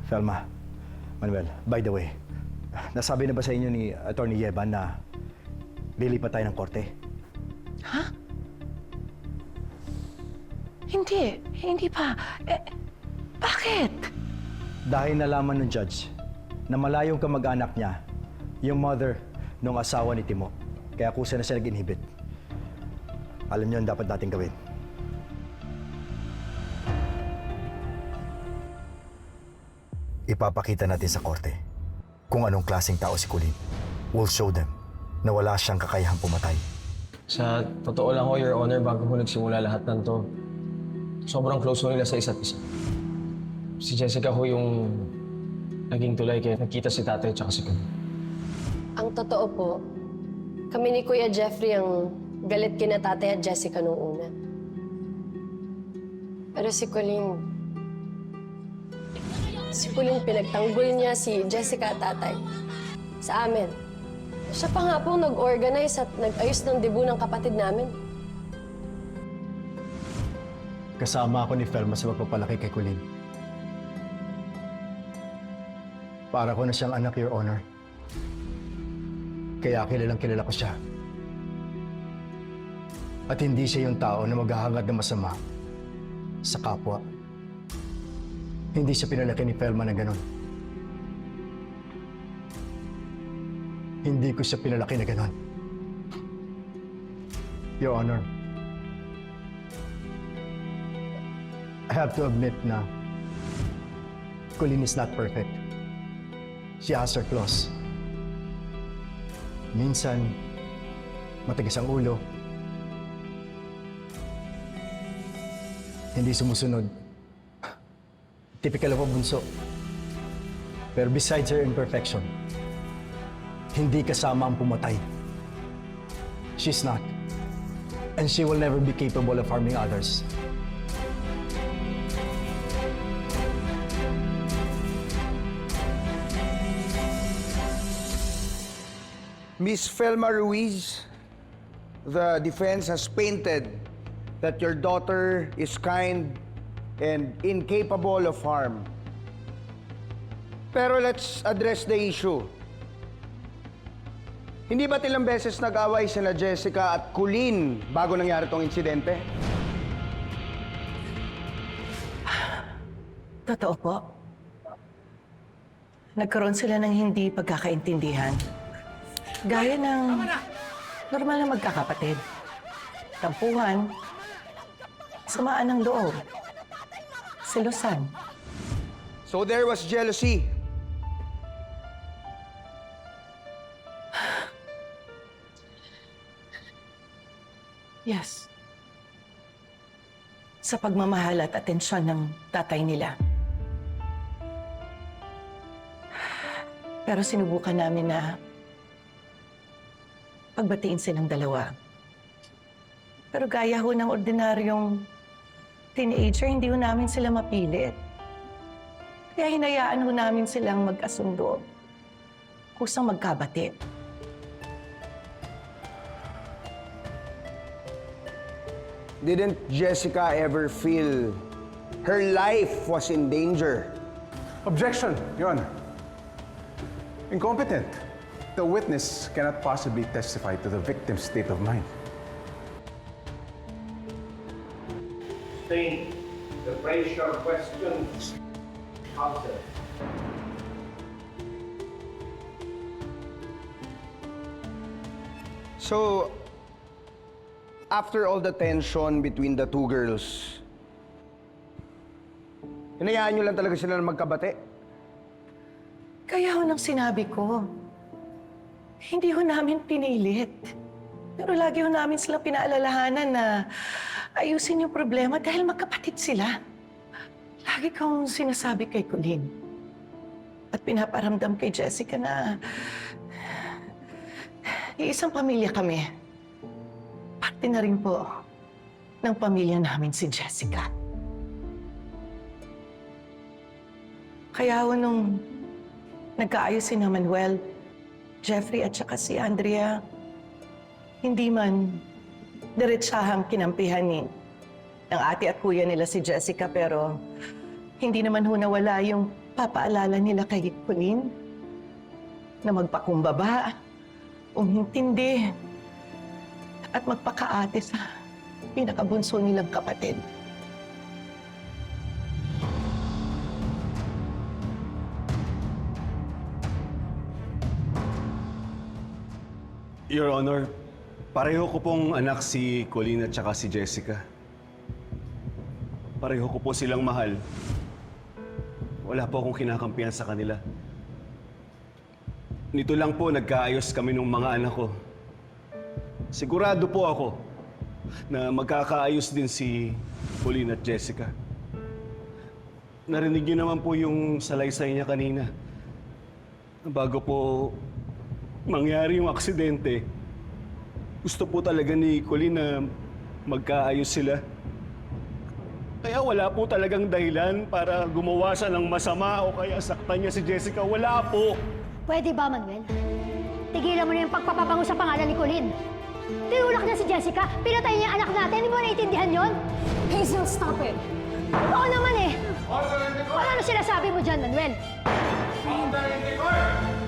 Felma, Manuel, by the way, nasabi na ba sa inyo ni Attorney Yeban na lilipat tayo ng korte? Ha? Hindi pa. Bakit? Dahil nalaman ng judge na malayong kamag-anak niya yung mother ng asawa ni Timo. Kaya kusa na siya nag-inhibit. Alam niyo ang dapat natin gawin. Ipapakita natin sa korte kung anong klaseng tao si Colleen. We'll show them na wala siyang kakayahang pumatay. Sa totoo lang ho, Your Honor, bago ko nagsimula lahat ng to, sobrang close ho nila sa isa't isa. Si Jessica ho yung naging tulay kaya nagkita si tatay at si Colleen. Ang totoo po, kami ni Kuya Jeffrey ang galit kina tatay at Jessica nung una. Pero si Colleen pinagtanggol niya si Jessica at tatay sa amin. Siya pa nga po nag-organize at nag-ayos ng debut ng kapatid namin. Kasama ako ni Felma sa pagpapalaki kay Colleen. Para ko na siyang anak, Your Honor. Kaya kilalang kilala ko siya. At hindi siya yung tao na maghahangad ng masama sa kapwa. Hindi siya pinalaki ni Felma na gano'n. Hindi ko siya pinalaki na gano'n. Your Honor, I have to admit na Colleen is not perfect. She has her flaws. Minsan, matigas ang ulo. Hindi sumusunod. Typical of a bunso. Pero besides her imperfection, hindi kasama ang pumatay. She's not. And she will never be capable of harming others. Miss Felma Ruiz, the defense has painted that your daughter is kind and incapable of harm. Pero let's address the issue. Hindi ba't ilang beses nag-away sina Jessica at Colleen bago nangyari tong insidente? Totoo po. Nagkaroon sila ng hindi pagkakaintindihan. Gaya ng normal na magkakapatid. Tampuhan, samaan ng loob, selosan. So there was jealousy. Yes. Sa pagmamahal at atensyon ng tatay nila. Pero sinubukan namin na pagbatiin silang dalawa. Pero gaya ho ng ordinaryong teenager, hindi ho namin sila mapilit. Kaya hinayaan ho namin silang magkasundo. Kusang magkabati. Didn't Jessica ever feel her life was in danger? Objection, Your Honor. Incompetent. The witness cannot possibly testify to the victim's state of mind. State the raise your question. Answer. So, after all the tension between the two girls, hinayaan nyo lang talaga sila na magkabate? Kaya ho nang sinabi ko, hindi ho namin pinilit. Pero lagi ho namin silang pinaalalahanan na ayusin yung problema dahil magkapatid sila. Lagi kong sinasabi kay Colleen at pinaparamdam kay Jessica na iisang pamilya kami. Parte na rin po ng pamilya namin si Jessica. Kaya ho nung nagkaayos si Manuel, Jeffrey at saka si Andrea, hindi man diretsahang kinampihan ng ate at kuya nila si Jessica, pero hindi naman ho nawala yung Papaalala nila kay Colleen na magpakumbaba, umintindi, at magpakaate sa pinakabunso nilang kapatid. Your Honor, pareho ko pong anak si Colleen at saka si Jessica. Pareho ko po silang mahal. Wala po akong kinakampihan sa kanila. Nito lang po nagkaayos kami ng mga anak ko. Sigurado po ako na magkakaayos din si Colleen at Jessica. Narinig niyo naman po yung salaysay niya kanina. Bago po mangyari yung aksidente, gusto po talaga ni Colleen na magkaayos sila. Kaya wala po talagang dahilan para gumawa siya ng masama o kaya saktan niya si Jessica. Wala po. Pwede ba, Manuel? Tigilan mo na yung pagpapabango sa pangalan ni Colleen. Tinulak niya si Jessica, pinatay niya ang anak natin. Hindi mo naiintindihan yon? Hazel, stop it! Oo naman eh! Order in the court! Wala na sinasabi mo dyan, Manuel. Order in the court!